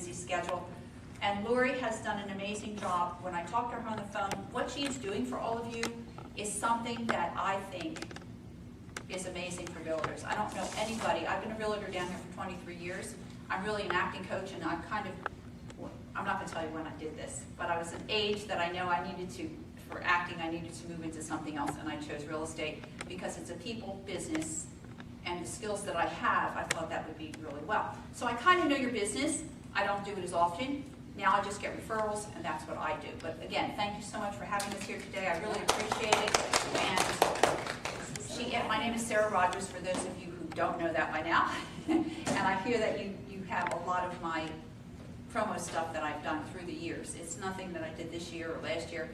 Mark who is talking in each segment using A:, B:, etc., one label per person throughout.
A: busy schedule. And Lori has done an amazing job. When I talk to her on the phone, what she is doing for all of you is something that I think is amazing for realtors. I don't know anybody. I've been a realtor down here for 23 years. I'm really an acting coach, and I'm not going to tell you when I did this, but I was an age that I know I needed to, for acting, I needed to move into something else, and I chose real estate because it's a people business, and the skills that I have, I thought that would be really well. So I kind of know your business. I don't do it as often. Now I just get referrals, and that's what I do. But again, thank you so much for having us here today. I really appreciate it. And my name is Sara Rogers, for those of you who don't know that by now. And I hear that you have a lot of my promo stuff that I've done through the years. It's nothing that I did this year or last year.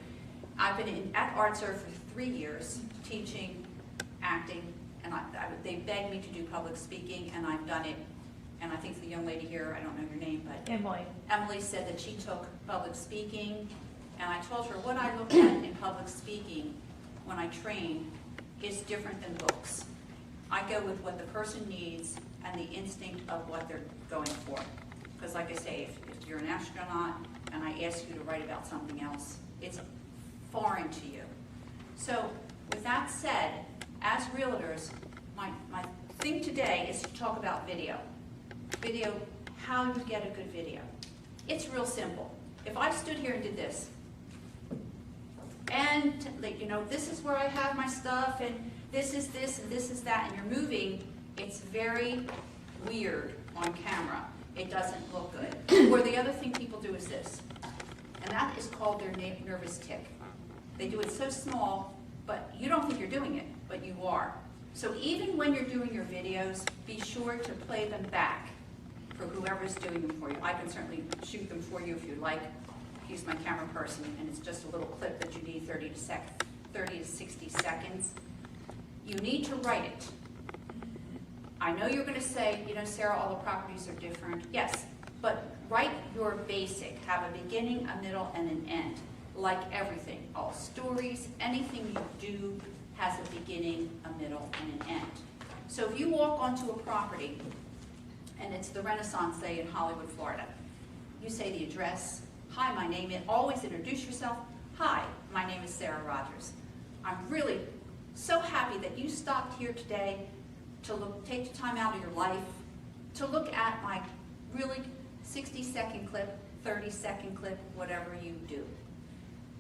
A: I've been at ArtServe for 3 years, teaching, acting, and they begged me to do public speaking, and I've done it. And I think the young lady here, I don't know your name, but Emily said that she took public speaking, and I told her what I look at in public speaking when I train is different than books. I go with what the person needs and the instinct of what they're going for. Because like I say, if you're an astronaut and I ask you to write about something else, it's foreign to you. So with that said, as realtors, my thing today is to talk about video. Video, how you get a good video. It's real simple. If I stood here and did this, and this is where I have my stuff, and this is this, and this is that, and you're moving, it's very weird on camera. It doesn't look good. Or the other thing people do is this, and that is called their nervous tick. They do it so small, but you don't think you're doing it, but you are. So even when you're doing your videos, be sure to play them back for whoever's doing them for you. I can certainly shoot them for you if you like. He's my camera person, and it's just a little clip that you need 30 to 60 seconds. You need to write it. I know you're going to say, Sara, all the properties are different. Yes, but write your basic. Have a beginning, a middle, and an end. Like everything, all stories, anything you do has a beginning, a middle, and an end. So if you walk onto a property, and it's the Renaissance, say, in Hollywood, Florida, you say the address. Hi, my name is, always introduce yourself. Hi, my name is Sara Rogers. I'm really so happy that you stopped here today to take the time out of your life to look at my really 60-second clip, 30-second clip, whatever you do.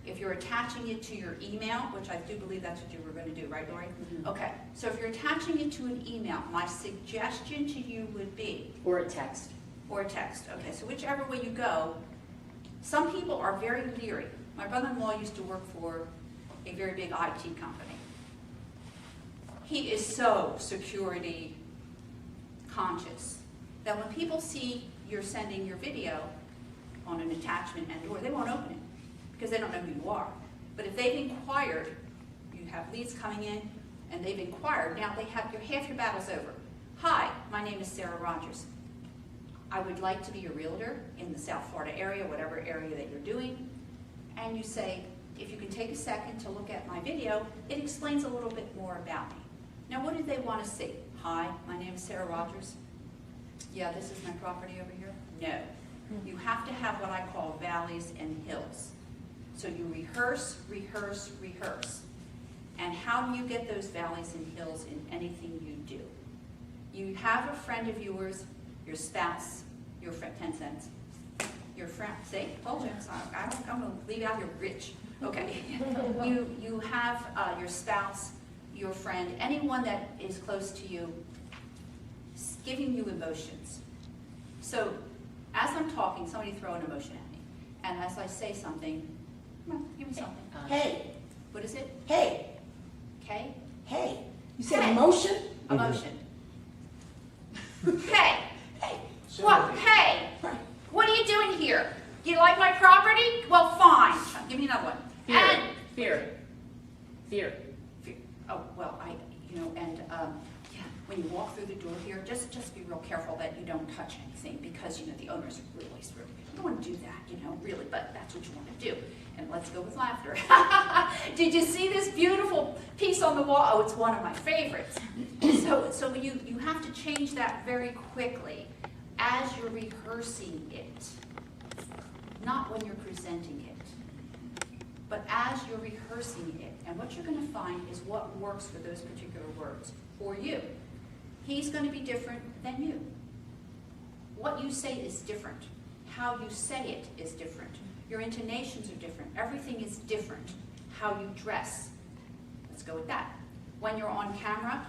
A: If you're attaching it to your email, which I do believe that's what you were going to do, right, Lori? Mm-hmm. Okay, so if you're attaching it to an email, my suggestion to you would be...
B: Or a text.
A: Or a text, okay, so whichever way you go. Some people are very leery. My brother-in-law used to work for a very big IT company. He is so security conscious that when people see you're sending your video on an attachment and or they won't open it because they don't know who you are. But if they've inquired, you have leads coming in and they've inquired, now they have half your battle's over. Hi, my name is Sara Rogers. I would like to be a realtor in the South Florida area, whatever area that you're doing. And you say, if you can take a second to look at my video, it explains a little bit more about me. Now, what do they want to see? Hi, my name is Sara Rogers. Yeah, this is my property over here. No. You have to have what I call valleys and hills. So you rehearse, rehearse, rehearse. And how do you get those valleys and hills in anything you do? You have a friend of yours, your spouse, your friend, 10 cents. Your friend, say, oh, I'm going to leave out here rich. Okay. You have your spouse, your friend, anyone that is close to you, giving you emotions. So as I'm talking, somebody throw an emotion at me. And as I say something, come on, give me something.
B: Hey.
A: What is it?
B: Hey.
A: Okay?
B: Hey. You said emotion?
A: Emotion. Hey. Hey. What? Hey. What are you doing here? Do you like my property? Well, fine. Give me another one.
B: Fear.
A: And
B: Fear. Fear.
A: Fear. Oh, well, when you walk through the door here, just be real careful that you don't touch anything because, the owners are really screwed. You don't want to do that, really, but that's what you want to do. And let's go with laughter. Did you see this beautiful piece on the wall? Oh, it's one of my favorites. So you have to change that very quickly. as you're rehearsing it, not when you're presenting it, but as you're rehearsing it. And what you're going to find is what works for those particular words for you. He's going to be different than you. What you say is different. How you say it is different. Your intonations are different. Everything is different. How you dress. Let's go with that. When you're on camera,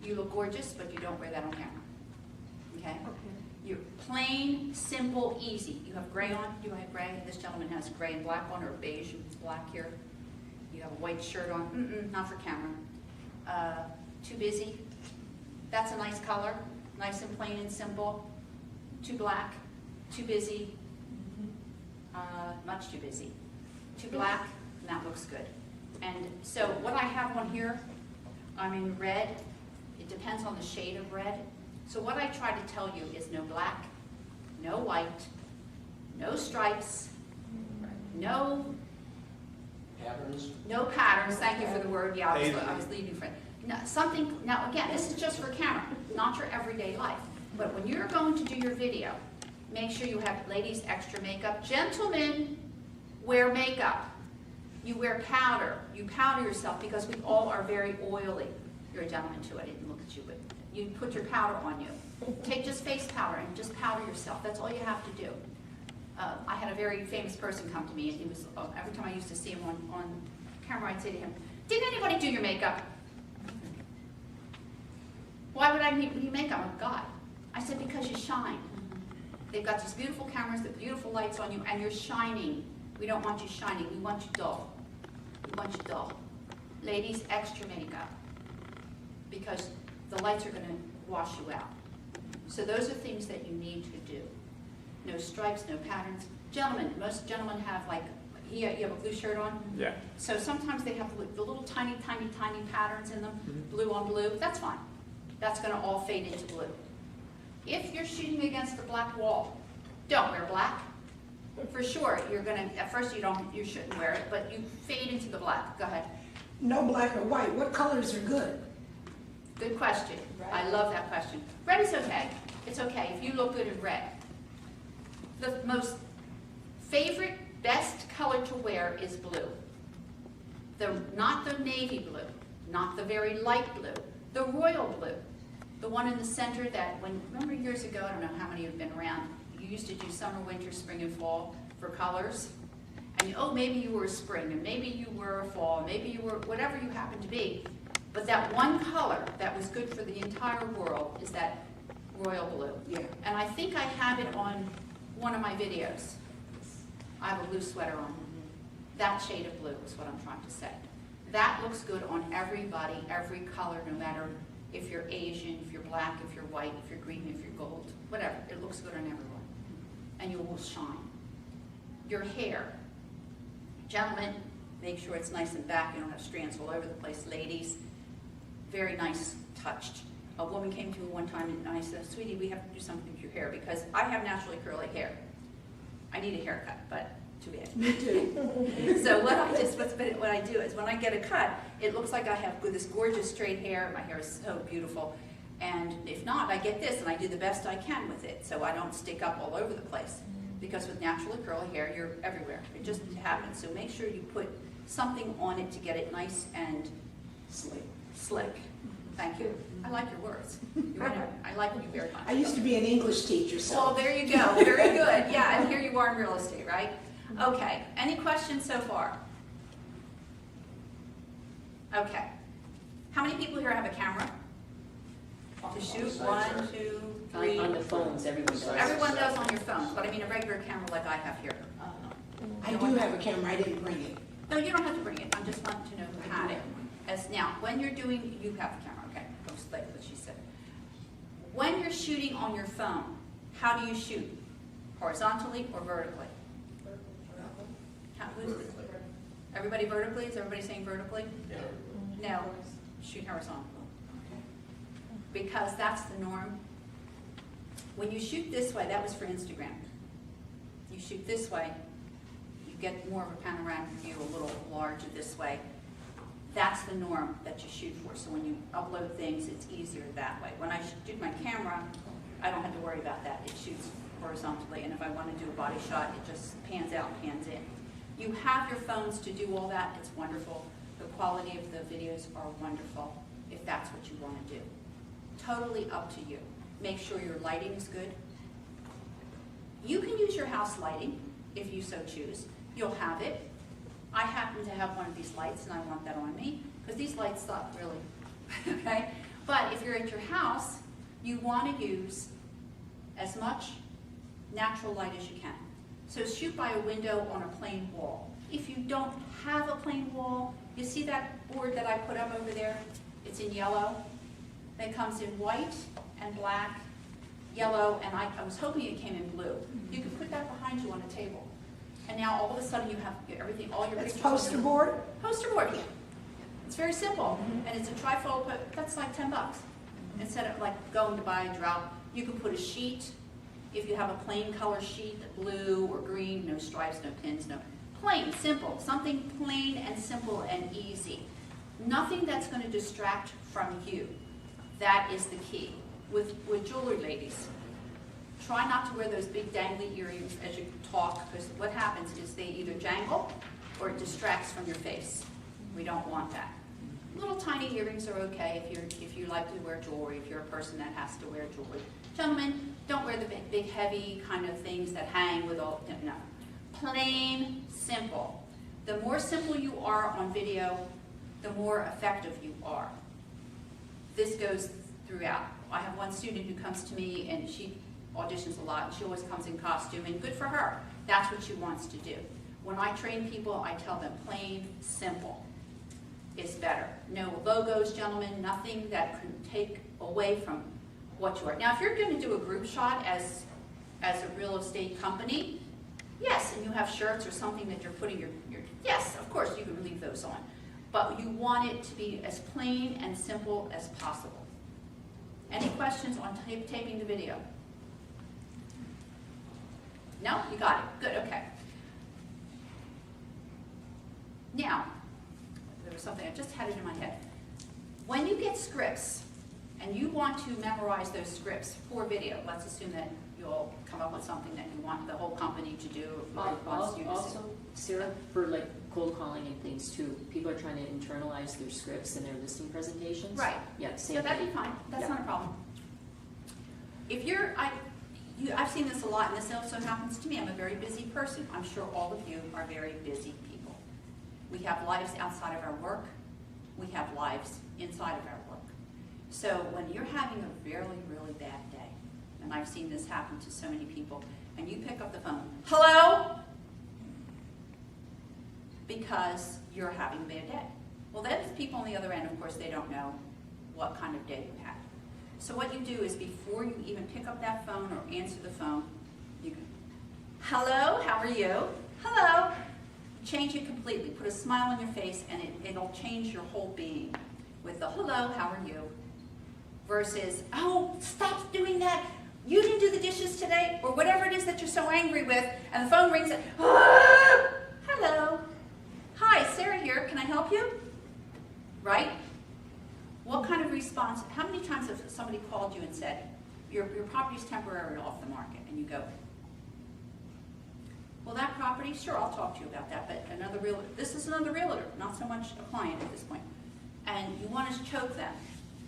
A: you look gorgeous, but you don't wear that on camera. Okay? You're plain, simple, easy. You have gray on. Do I have gray? This gentleman has gray and black on, or beige and black here. You have a white shirt on. Not for camera. Too busy. That's a nice color. Nice and plain and simple. Too black. Too busy. Much too busy. Too black. And that looks good. And so what I have on here, I'm in red. It depends on the shade of red. So what I try to tell you is no black, no white, no stripes, no
C: Patterns.
A: no patterns. Thank you for the word. Yeah, I was leaving for it. No, something. Now again, this is just for camera, not your everyday life. But when you're going to do your video, make sure you have, ladies, extra makeup. Gentlemen, wear makeup. You wear powder. You powder yourself because we all are very oily. You're a gentleman too. I didn't look at you, but you put your powder on you. Take just face powder and just powder yourself. That's all you have to do. I had a very famous person come to me, and he was, every time I used to see him on camera, I'd say to him, "Did anybody do your makeup?" "Why would I need makeup?" "I'm a guy." I said, "Because you shine." They've got these beautiful cameras, the beautiful lights on you, and you're shining. We don't want you shining. We want you dull. We want you dull. Ladies, extra makeup, because the lights are going to wash you out. So those are things that you need to do. No stripes, no patterns. Gentlemen, most gentlemen have like, you have a blue shirt on?
D: Yeah.
A: So sometimes they have the little tiny, tiny, tiny patterns in them, blue on blue. That's fine. That's going to all fade into blue. If you're shooting against a black wall, don't wear black. For sure, you're going to, at first you shouldn't wear it, but you fade into the black. Go ahead.
B: No black or white. What colors are good?
A: Good question.
B: Red.
A: I love that question. Red is okay. It's okay if you look good in red. The most favorite, best color to wear is blue. Not the navy blue, not the very light blue, the royal blue. The one in the center that, remember years ago, I don't know how many have been around, you used to do summer, winter, spring, and fall for colors. And maybe you were a spring, and maybe you were a fall, maybe you were whatever you happen to be. But that one color that was good for the entire world is that royal blue.
B: Yeah.
A: And I think I have it on one of my videos. I have a blue sweater on. That shade of blue is what I'm trying to say. That looks good on everybody, every color, no matter if you're Asian, if you're black, if you're white, if you're green, if you're gold, whatever. It looks good on everyone. And you will shine. Your hair. Gentlemen, make sure it's nice and back. You don't have strands all over the place. Ladies, very nice touched. A woman came to me one time and I said, "Sweetie, we have to do something with your hair because I have naturally curly hair. I need a haircut, but too bad."
B: Me too.
A: So what I do is when I get a cut, it looks like I have this gorgeous straight hair. My hair is so beautiful. And if not, I get this and I do the best I can with it so I don't stick up all over the place. Because with naturally curly hair, you're everywhere. It just happens. So make sure you put something on it to get it nice and slick. Thank you. I like your words. I like you very much.
B: I used to be an English teacher, so.
A: Well, there you go. Very good. Yeah, and here you are in real estate, right? Okay. Any questions so far? Okay. How many people here have a camera to shoot? 1, 2, 3.
E: On the phones, everyone does.
A: Everyone does on your phones, but I mean a regular camera like I have here.
B: I do have a camera, I didn't bring it.
A: No, you don't have to bring it. I'm just wanting to know who had it. Now, when you're doing, you have the camera, okay? Don't say what she said. When you're shooting on your phone, how do you shoot? Horizontally or vertically? Everybody vertically? Is everybody saying vertically? No, shoot horizontal. Because that's the norm. When you shoot this way, that was for Instagram. You shoot this way, you get more of a panoramic view, a little larger this way. That's the norm that you shoot for. So when you upload things, it's easier that way. When I did my camera, I don't have to worry about that. It shoots horizontally, and if I want to do a body shot, it just pans out, pans in. You have your phones to do all that. It's wonderful. The quality of the videos are wonderful if that's what you want to do. Totally up to you. Make sure your lighting is good. You can use your house lighting if you so choose. You'll have it. I happen to have one of these lights, and I want that on me, because these lights suck, really. Okay? But if you're at your house, you want to use as much natural light as you can. So shoot by a window on a plain wall. If you don't have a plain wall, you see that board that I put up over there? It's in yellow. It comes in white and black, yellow, and I was hoping it came in blue. You can put that behind you on a table. And now all of a sudden you have everything, all your
B: It's
A: pictures.
B: poster board?
A: Poster board. It's very simple, and it's a trifold, but that's like $10. Instead of like going to buy a drop, you can put a sheet. If you have a plain color sheet, blue or green, no stripes, no pins, no, plain, simple, something plain and simple and easy. Nothing that's going to distract from you. That is the key. With jewelry, ladies, try not to wear those big dangly earrings as you talk, because what happens is they either jangle or it distracts from your face. We don't want that. Little tiny earrings are okay if you like to wear jewelry, if you're a person that has to wear jewelry. Gentlemen, don't wear the big heavy kind of things that hang with all, no. Plain, simple. The more simple you are on video, the more effective you are. This goes throughout. I have one student who comes to me and she auditions a lot, and she always comes in costume, and good for her. That's what she wants to do. When I train people, I tell them plain, simple is better. No logos, gentlemen, nothing that can take away from what you are. Now, if you're going to do a group shot as a real estate company, yes, and you have shirts or something that you're putting your yes, of course, you can leave those on. But you want it to be as plain and simple as possible. Any questions on taping the video? No? You got it. Good, okay. Now, there was something, I just had it in my head. When you get scripts, and you want to memorize those scripts for video, let's assume that you'll come up with something that you want the whole company to do, or wants you to
D: Also, Sarah, for like cold calling and things too, people are trying to internalize their scripts in their listing presentations.
A: Right.
D: Yeah, same
A: So that'd
D: thing.
A: be fine. That's
D: Yeah.
A: not a problem. If you're, I've seen this a lot, and this also happens to me. I'm a very busy person. I'm sure all of you are very busy people. We have lives outside of our work. We have lives inside of our work. So when you're having a really, really bad day, and I've seen this happen to so many people, and you pick up the phone, hello? Because you're having a bad day. Well, those people on the other end, of course, they don't know what kind of day you had. So what you do is before you even pick up that phone or answer the phone, you go, hello, how are you? Hello. Change it completely. Put a smile on your face, and it'll change your whole being with the hello, how are you? Versus, oh, stop doing that. You didn't do the dishes today, or whatever it is that you're so angry with, and the phone rings and, ah, hello. Hi, Sarah here. Can I help you? Right? What kind of response, how many times have somebody called you and said, your property's temporarily off the market, and you go, well, that property, sure, I'll talk to you about that, but another realtor, this is another realtor, not so much a client at this point. And you want to choke them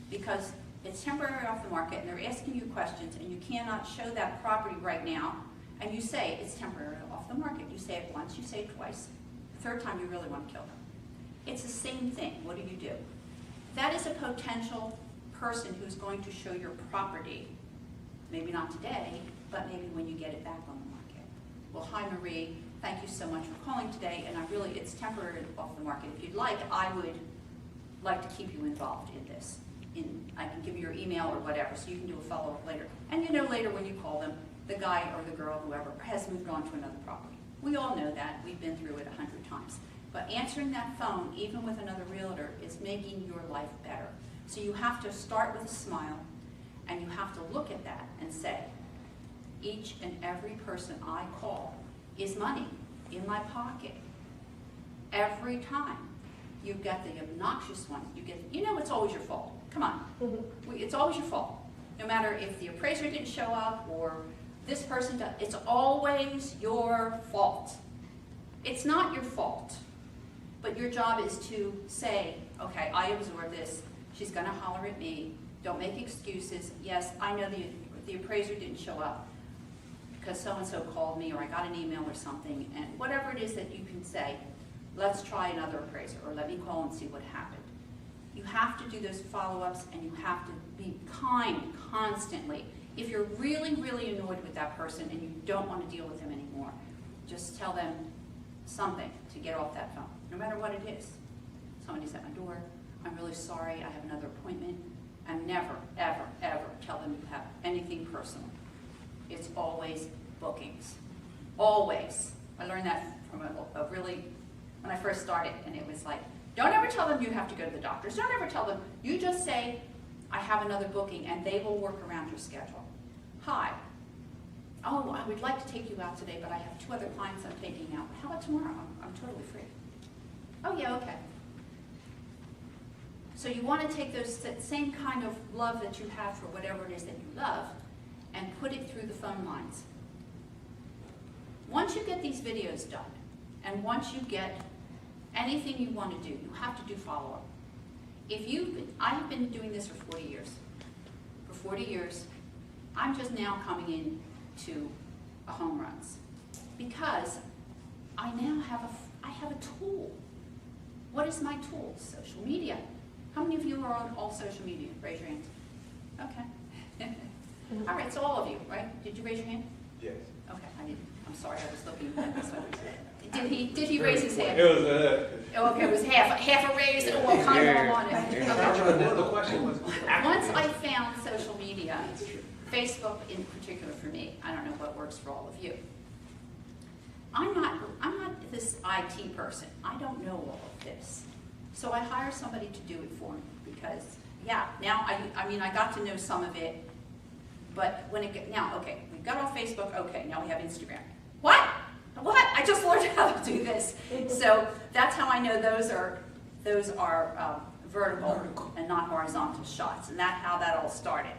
A: because it's temporarily off the market, and they're asking you questions, and you cannot show that property right now, and you say it's temporarily off the market. You say it once, you say it twice. The third time, you really want to kill them. It's the same thing. What do? That is a potential person who's going to show your property, maybe not today, but maybe when you get it back on the market. Well, hi Marie, thank you so much for calling today, and it's temporarily off the market. If you'd like, I would like to keep you involved in this. I can give you your email or whatever, so you can do a follow-up later. And you know later when you call them, the guy or the girl, whoever, has moved on to another property. We all know that. We've been through it 100 times. But answering that phone, even with another realtor, is making your life better. So you have to start with a smile, and you have to look at that and say, each and every person I call is money in my pocket. Every time. You get the obnoxious ones. You know it's always your fault. Come on. It's always your fault. no matter if the appraiser didn't show up or this person does, it's always your fault. It's not your fault, but your job is to say, okay, I absorbed this, she's gonna holler at me, don't make excuses. Yes, I know the appraiser didn't show up because so-and-so called me, or I got an email or something, and whatever it is that you can say, let's try another appraiser, or let me call and see what happened. You have to do those follow-ups, and you have to be kind constantly. If you're really, really annoyed with that person and you don't want to deal with them anymore, just tell them something to get off that phone, no matter what it is. Somebody's at my door, I'm really sorry, I have another appointment, and never, ever, ever tell them you have anything personal. It's always bookings, always. I learned that from a really, when I first started, and it was like, don't ever tell them you have to go to the doctors. Don't ever tell them. You just say, I have another booking, and they will work around your schedule. Hi. Oh, I would like to take you out today, but I have 2 other clients I'm taking out. How about tomorrow? I'm totally free. Oh, yeah, okay. So you want to take that same kind of love that you have for whatever it is that you love and put it through the phone lines. Once you get these videos done, and once you get anything you want to do, you have to do follow-up. I have been doing this for 40 years. For 40 years, I'm just now coming in to a home runs because I now have a tool. What is my tool? Social media. How many of you are on all social media? Raise your hands. Okay. All right, so all of you, right? Did you raise your hand?
E: Yes.
A: Okay, I didn't. I'm sorry, I was looking at this one. Did he raise his hand?
E: It was
A: Oh, okay, it was half a raise, and all kind of on it. Okay.
E: the question was.
A: Once I found social media, Facebook in particular for me, I don't know what works for all of you. I'm not this IT person. I don't know all of this. So I hire somebody to do it for me because, yeah, now I got to know some of it, but okay, we got off Facebook, okay, now we have Instagram. What? I just learned how to do this. So that's how I know those are vertical and not horizontal shots, and that's how that all started.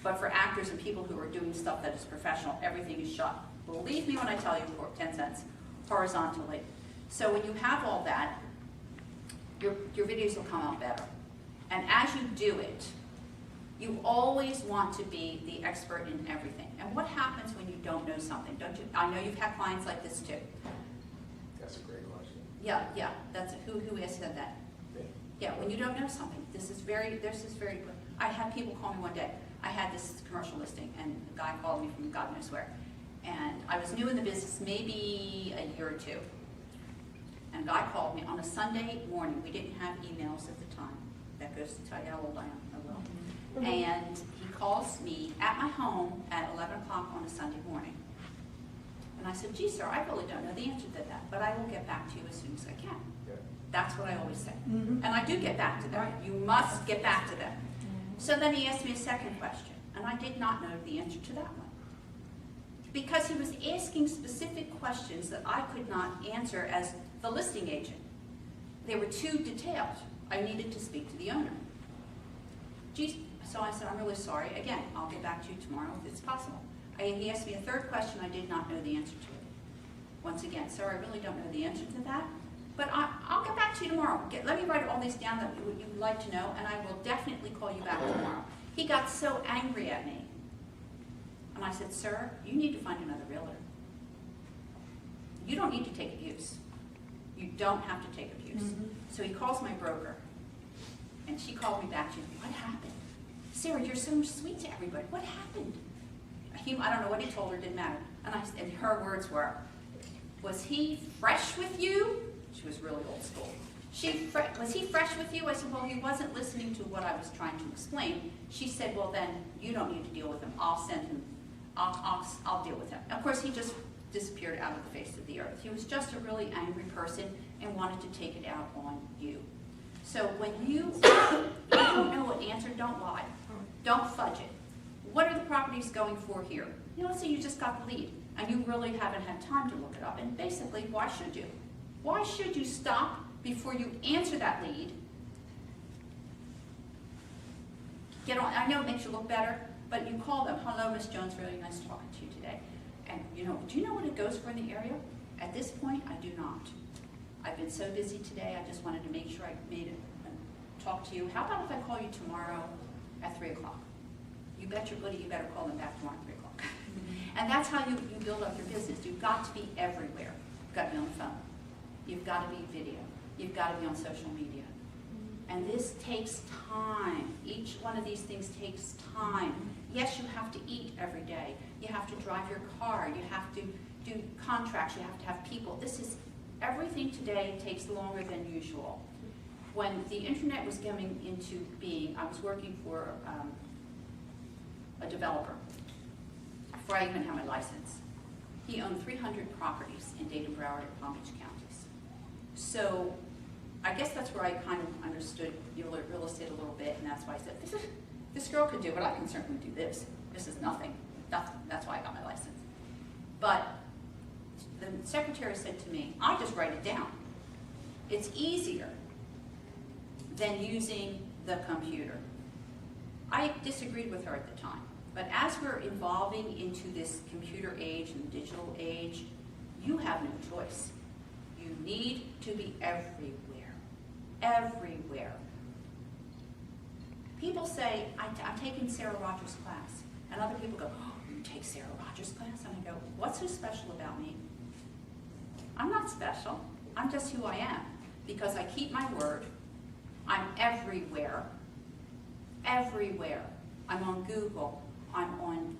A: But for actors and people who are doing stuff that is professional, everything is shot, believe me when I tell you, for 10 cents, horizontally. So when you have all that, your videos will come out better. And as you do it, you always want to be the expert in everything. And what happens when you don't know something? Don't you? I know you've had clients like this too.
E: That's a great question.
A: Yeah. That's who has said that.
E: Me.
A: Yeah, when you don't know something, this is very. I had people call me one day. I had this commercial listing, and a guy called me from God knows where, and I was new in the business, maybe a year or two. And a guy called me on a Sunday morning. We didn't have emails at the time. That goes to tell you how old I am. I will. And he calls me at my home at 11 o'clock on a Sunday morning. And I said, gee, sir, I really don't know the answer to that, but I will get back to you as soon as I can.
E: Yeah.
A: That's what I always say.
B: Mhm.
A: And I do get back to them. You must get back to them. So then he asked me a second question, and I did not know the answer to that one. Because he was asking specific questions that I could not answer as the listing agent. They were too detailed. I needed to speak to the owner. Geez, so I said, I'm really sorry. Again, I'll get back to you tomorrow if it's possible. He asked me a third question. I did not know the answer to it. Once again, sir, I really don't know the answer to that, but I'll get back to you tomorrow. Let me write all these down that you would like to know, and I will definitely call you back tomorrow. He got so angry at me. And I said, sir, you need to find another realtor. You don't need to take abuse. You don't have to take abuse.
B: Mhm.
A: So he calls my broker, and she called me back. She said, what happened? Sarah, you're so sweet to everybody. What happened? I don't know what he told her, didn't matter. And her words were, was he fresh with you? She was really old school. Was he fresh with you? I said, well, he wasn't listening to what I was trying to explain. She said, well, then you don't need to deal with him. I'll send him. I'll deal with him. Of course, he just disappeared out of the face of the earth. He was just a really angry person and wanted to take it out on you. So when you don't know what answer, don't lie. Don't fudge it. What are the properties going for here? Let's say you just got the lead and you really haven't had time to look it up. And basically, why should you? Why should you stop before you answer that lead? Get on. I know it makes you look better, But you call them, hello, Miss Jones, really nice talking to you today. And do you know what it goes for in the area? At this point, I do not. I've been so busy today, I just wanted to make sure I made it and talk to you. How about if I call you tomorrow at 3 o'clock? You bet your buddy you better call them back tomorrow at 3 o'clock. And that's how you build up your business. You've got to be everywhere. You've got to be on the phone. You've got to be video. You've got to be on social media. And this takes time. Each one of these things takes time. Yes, you have to eat every day. You have to drive your car. You have to do contracts. You have to have people. Everything today takes longer than usual. When the internet was coming into being, I was working for a developer before I even had my license. He owned 300 properties in Dade and Broward and Palm Beach counties. So I guess that's where I kind of understood real estate a little bit, and that's why I said, this girl could do it, I can certainly do this. This is nothing. That's why I got my license. But the secretary said to me, I just write it down. It's easier than using the computer. I disagreed with her at the time, but as we're evolving into this computer age and digital age, you have no choice. You need to be everywhere. Everywhere. People say, I'm taking Sara Rogers' class, and other people go, oh, you take Sara Rogers' class? And I go, what's so special about me? I'm not special. I'm just who I am, because I keep my word. I'm everywhere. Everywhere. I'm on Google. I'm on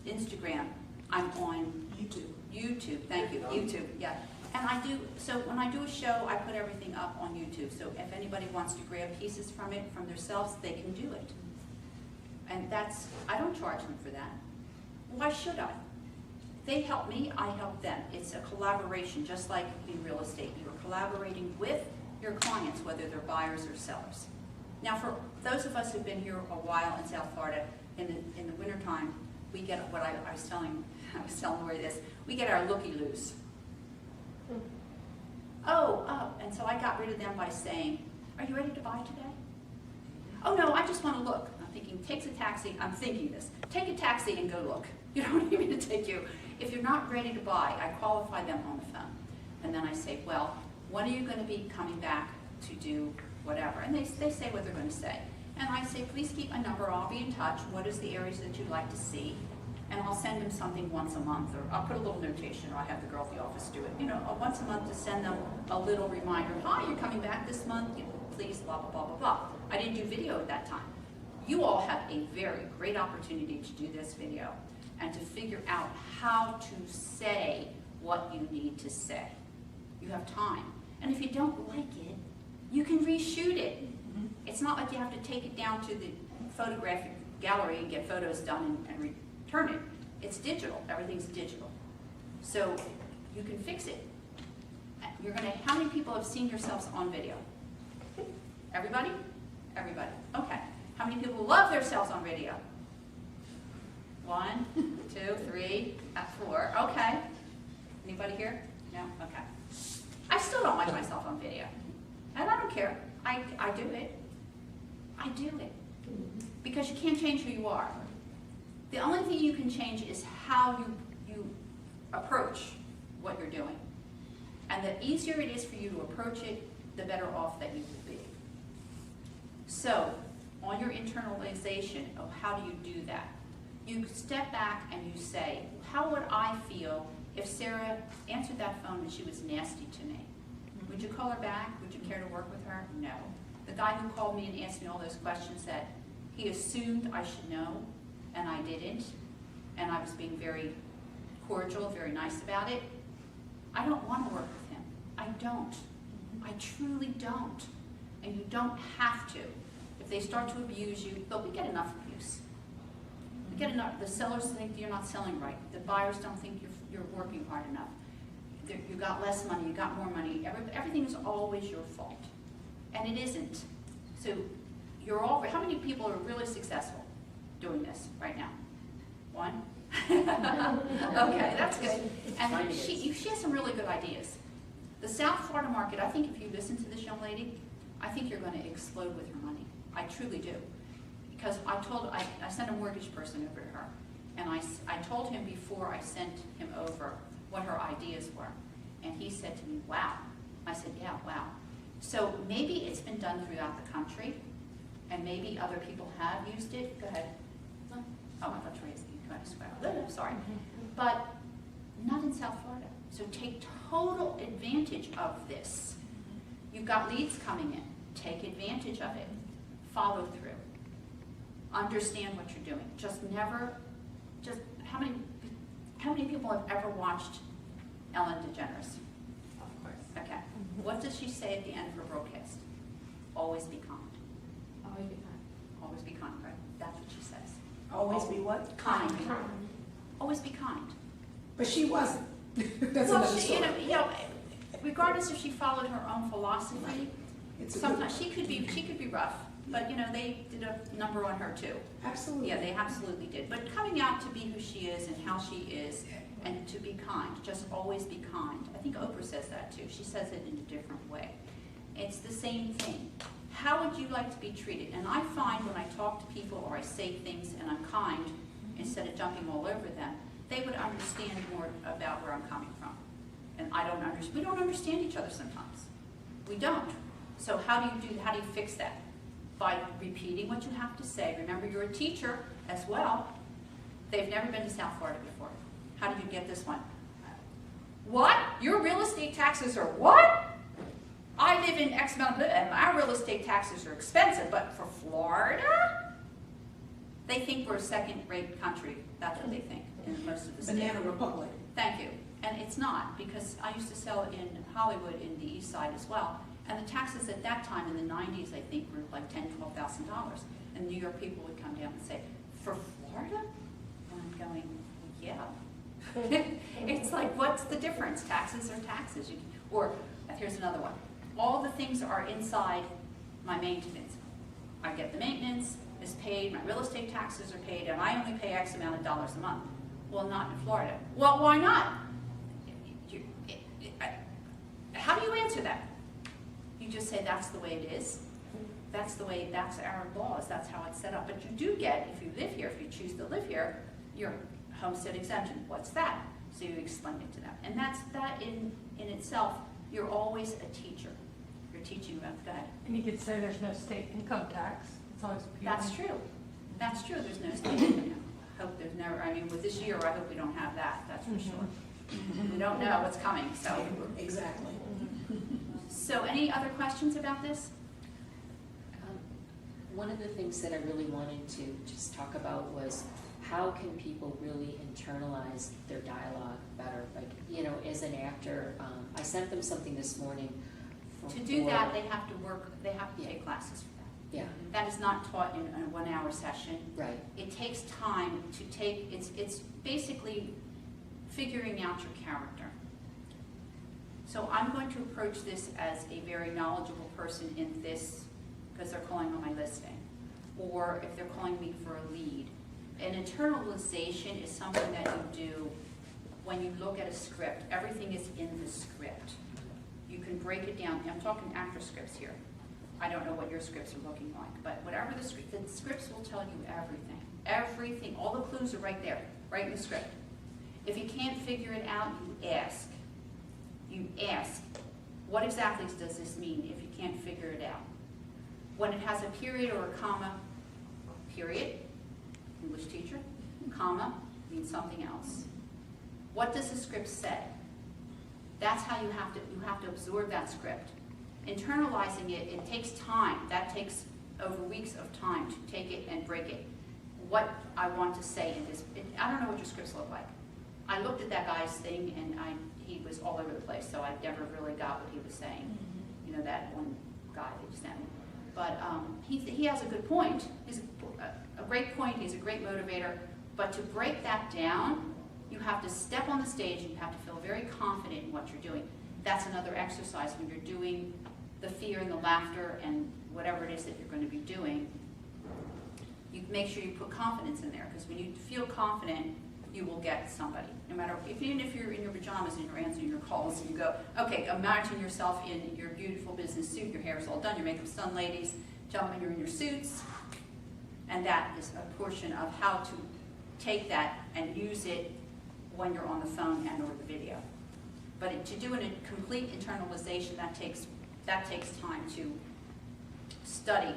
A: Instagram. I'm on YouTube. Thank you. YouTube, yeah. And so when I do a show, I put everything up on YouTube. So if anybody wants to grab pieces from it, from themselves, they can do it. And I don't charge them for that. Why should I? They help me, I help them. It's a collaboration, just like in real estate. You're collaborating with your clients, whether they're buyers or sellers. Now, for those of us who've been here a while in South Florida, in the wintertime, we get what I was telling Lori this, we get our looky-loos. And so I got rid of them by saying, are you ready to buy today? Oh no, I just want to look. I'm thinking, take a taxi, I'm thinking this, take a taxi and go look. You don't need me to take you. If you're not ready to buy, I qualify them on the phone. And then I say, well, when are you going to be coming back to do whatever? And they say what they're going to say. And I say, please keep my number, I'll be in touch. What is the areas that you'd like to see? And I'll send them something once a month, or I'll put a little notation, or I'll have the girl at the office do it, once a month to send them a little reminder. Hi, you're coming back this month, please, blah, blah, blah, blah, blah. I didn't do video at that time. You all have a very great opportunity to do this video and to figure out how to say what you need to say. You have time. And if you don't like it, you can reshoot it. It's not like you have to take it down to the photographic gallery and get photos done and return it. It's digital. Everything's digital. So you can fix it. How many people have seen yourselves on video? Everybody? Everybody. Okay. How many people love themselves on video? 1, 2, 3, 4. Okay. Anybody here? No? Okay. I still don't like myself on video. And I don't care. I do it. I do it. Because you can't change who you are. The only thing you can change is how you approach what you're doing. And the easier it is for you to approach it, the better off that you will be. So, on your internalization of how do you do that, you step back and you say, how would I feel if Sara answered that phone and she was nasty to me? Would you call her back? Would you care to work with her? No. The guy who called me and asked me all those questions said he assumed I should know, and I didn't, and I was being very cordial, very nice about it. I don't want to work with him. I don't. I truly don't. And you don't have to. If they start to abuse you, we get enough abuse. We get enough. The sellers think you're not selling right. The buyers don't think you're working hard enough. You got less money, you got more money. Everything is always your fault. And it isn't. So how many people are really successful doing this right now? 1? Okay, that's good. And she has some really good ideas. The South Florida market, I think if you listen to this young lady, I think you're going to explode with your money. I truly do. because I sent a mortgage person over to her, and I told him before I sent him over what her ideas were, and he said to me, wow. I said, yeah, wow. So maybe it's been done throughout the country, and maybe other people have used it. Go ahead. Oh, I thought you were going to swear. Sorry. But not in South Florida. So take total advantage of this. You've got leads coming in. Take advantage of it. Follow through. Understand what you're doing. How many people have ever watched Ellen DeGeneres?
E: Of course.
A: Okay. What does she say at the end of her broadcast? Always be kind.
F: Always be kind.
A: Always be kind, right? That's what she says.
B: Always be what?
A: Kind. Always be kind.
B: But she wasn't. That's
A: Well,
B: another
A: she,
B: story.
A: regardless if she followed her own philosophy,
B: It's a good-
A: sometimes she could be rough, but they did a number on her too.
B: Absolutely.
A: Yeah, they absolutely did. But coming out to be who she is and how she is, and to be kind, just always be kind. I think Oprah says that too. She says it in a different way. It's the same thing. How would you like to be treated? And I find when I talk to people or I say things and I'm kind, instead of jumping all over them, they would understand more about where I'm coming from. And I don't understand. We don't understand each other sometimes. We don't. So how do you fix that? By repeating what you have to say. Remember, you're a teacher as well. They've never been to South Florida before. How did you get this one? What? Your real estate taxes are what? I live in X amount and our real estate taxes are expensive, but for Florida? They think we're a second-rate country. That's what they think in most of the states.
B: Banana Republic.
A: Thank you. And it's not, because I used to sell in Hollywood in the East Side as well. And the taxes at that time in the 90s, I think, were like $10,000, $12,000. And New York people would come down and say, for Florida? And I'm going, yeah. It's like, what's the difference? Taxes are taxes. Or here's another one. All the things are inside my maintenance. I get the maintenance is paid, my real estate taxes are paid, and I only pay X amount of dollars a month. Well, not in Florida. Well, why not? How do you answer that? You just say that's the way it is. That's our laws, that's how it's set up. But you do get, if you live here, if you choose to live here, your homestead exemption. What's that? So you explain it to them. And that in itself, you're always a teacher. You're teaching them. Go ahead.
F: And you could say there's no state income tax. It's always pure.
A: That's true. That's true. There's no state income. I hope there's never, with this year, I hope we don't have that. That's for sure. We don't know what's coming, so.
B: Exactly.
A: So any other questions about this?
D: One of the things that I really wanted to just talk about was how can people really internalize their dialogue better? Like, as an actor, I sent them something this morning.
A: To do that, they have to take classes for that.
D: Yeah,
A: That is not taught in a 1 hour session.
D: right.
A: It takes time to it's basically figuring out your character. So I'm going to approach this as a very knowledgeable person in this, because they're calling on my listing, or if they're calling me for a lead. An internalization is something that you do when you look at a script. Everything is in the script. You can break it down. I'm talking actor scripts here. I don't know what your scripts are looking like, but whatever the scripts will tell you everything. Everything, all the clues are right there, right in the script. If you can't figure it out, you ask. You ask, what exactly does this mean if you can't figure it out? When it has a period or a comma, period, English teacher, comma, means something else. What does the script say? That's how you have to absorb that script. Internalizing it takes time. That takes over weeks of time to take it and break it. What I want to say in this, I don't know what your scripts look like. I looked at that guy's thing and he was all over the place, so I never really got what he was saying. That one guy that you sent me. But he has a good point. He's a great point. He's a great motivator. But to break that down, you have to step on the stage and you have to feel very confident in what you're doing. That's another exercise when you're doing the fear and the laughter and whatever it is that you're going to be doing. You make sure you put confidence in there, because when you feel confident, you will get somebody. No matter, even if you're in your pajamas and you're answering your calls and you go, okay, imagine yourself in your beautiful business suit, your hair's all done, your makeup's done, ladies, gentlemen, you're in your suits, And that is a portion of how to take that and use it when you're on the phone and or the video. But to do a complete internalization, that takes time to study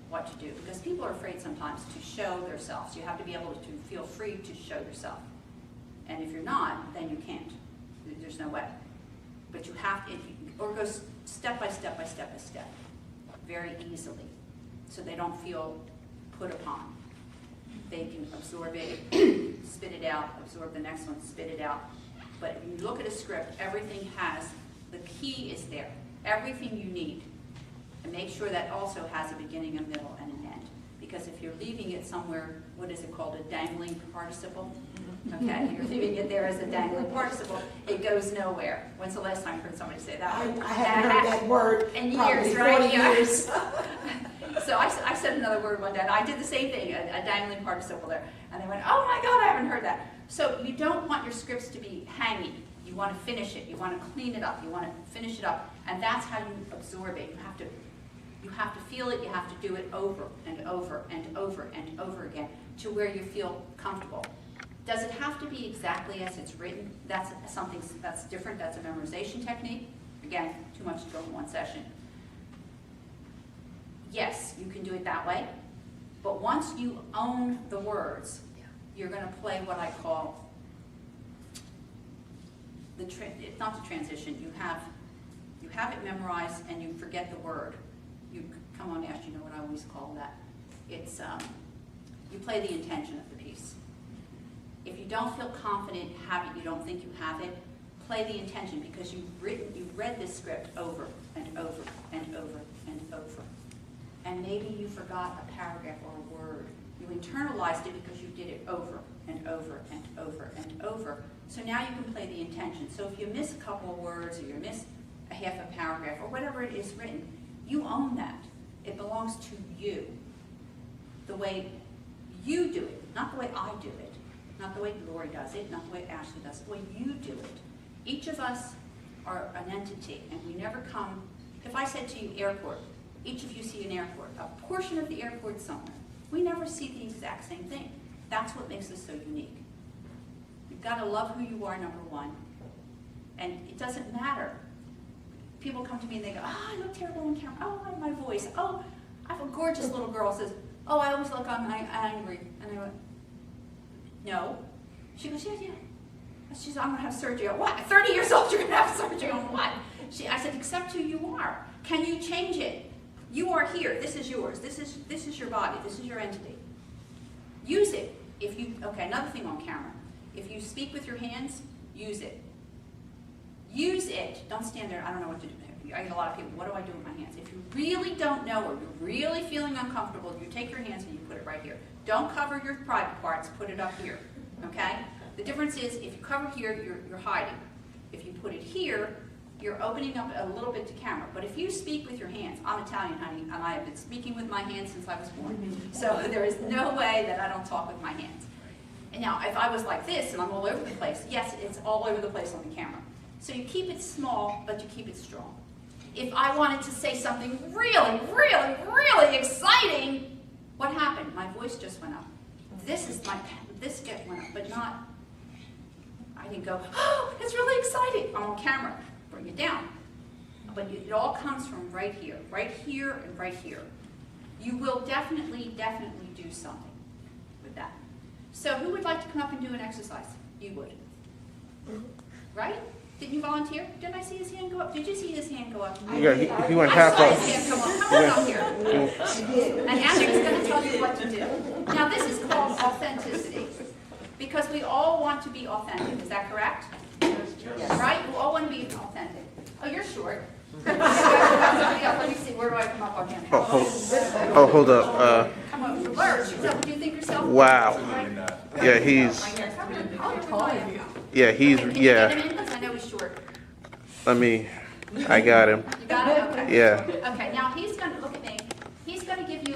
A: what to do, because people are afraid sometimes to show themselves. You have to be able to feel free to show yourself. And if you're not, then you can't. There's no way. But you have to, or go step by step by step by step, very easily, so they don't feel put upon. They can absorb it, spit it out, absorb the next one, spit it out. But if you look at a script, everything has, the key is there, everything you need. And make sure that also has a beginning, a middle, and an end. Because if you're leaving it somewhere, what is it called, a dangling participle? Okay, you're leaving it there as a dangling participle, it goes nowhere. When's the last time you heard somebody say that?
B: I haven't heard that word
A: in
B: probably
A: years, right?
B: 40
A: Yeah.
B: years.
A: So I said another word one day, and I did the same thing, a dangling participle there. And they went, oh my God, I haven't heard that. So you don't want your scripts to be hanging. You want to finish it. You want to clean it up. You want to finish it up. And that's how you absorb it. You have to feel it. You have to do it over and over and over and over again to where you feel comfortable. Does it have to be exactly as it's written? That's something that's different. That's a memorization technique. Again, too much to go in one session. Yes, you can do it that way. But once you own the words, you're going to play what I call it's not the transition. You have it memorized and you forget the word. You come on, Ash, you know what I always call that. It's you play the intention of the piece. If you don't feel confident, you don't think you have it, play the intention, because you've read this script over and over and over and over. And maybe you forgot a paragraph or a word. You internalized it because you did it over and over and over and over. So now you can play the intention. So if you miss a couple of words, or you miss a half a paragraph, or whatever it is written, you own that. It belongs to you. The way you do it, not the way I do it, not the way Lori does it, not the way Ashley does it, the way you do it. Each of us are an entity, and we never come, if I said to you airport, each of you see an airport, a portion of the airport somewhere. We never see the exact same thing. That's what makes us so unique. You've got to love who you are, number one. And it doesn't matter. People come to me and they go, oh, I look terrible on camera. Oh, I have my voice. Oh, I have a gorgeous little girl says, oh, I always look angry. And I went, no. She goes, yeah. She said, I'm going to have surgery on what? 30 years old, you're going to have surgery on what? I said, accept who you are. Can you change it? You are here. This is yours. This is your body. This is your entity. Use it. Okay, another thing on camera. If you speak with your hands, use it. Use it. Don't stand there, I don't know what to do. I get a lot of people, what do I do with my hands? If you really don't know, or you're really feeling uncomfortable, you take your hands and you put it right here. Don't cover your private parts, put it up here, okay? The difference is, if you cover here, you're hiding. If you put it here, you're opening up a little bit to camera. But if you speak with your hands, I'm Italian, honey, and I have been speaking with my hands since I was born. So there is no way that I don't talk with my hands. And now, if I was like this and I'm all over the place, yes, it's all over the place on the camera. So you keep it small, but you keep it strong. If I wanted to say something really, really, really exciting, what happened? My voice just went up. This went up, but not, I didn't go, oh, it's really exciting. I'm on camera. Bring it down. But it all comes from right here, and right here. You will definitely do something with that. So who would like to come up and do an exercise? You would. Right? Didn't you volunteer? Didn't I see his hand go up? Did you see his hand go up?
E: Yeah, he went half
A: I
E: up.
A: saw his hand come up. Come on up here. And Alex is going to tell you what to do. Now this is called authenticity. Because we all want to be authentic. Is that correct? Yes. Right? We all want to be authentic. Oh, you're short. Let me see. Where do I come up on him?
E: Hold up.
A: Come up. Lurch. Is that what you think yourself?
E: Wow. Yeah, he's.
A: Right here. Come here. How tall are you?
E: Yeah, he's.
A: Can you
E: Yeah.
A: get him in? Because I know he's short.
E: I got him.
A: You got it? Okay.
E: Yeah.
A: Okay, now he's going to look at me. He's going to give you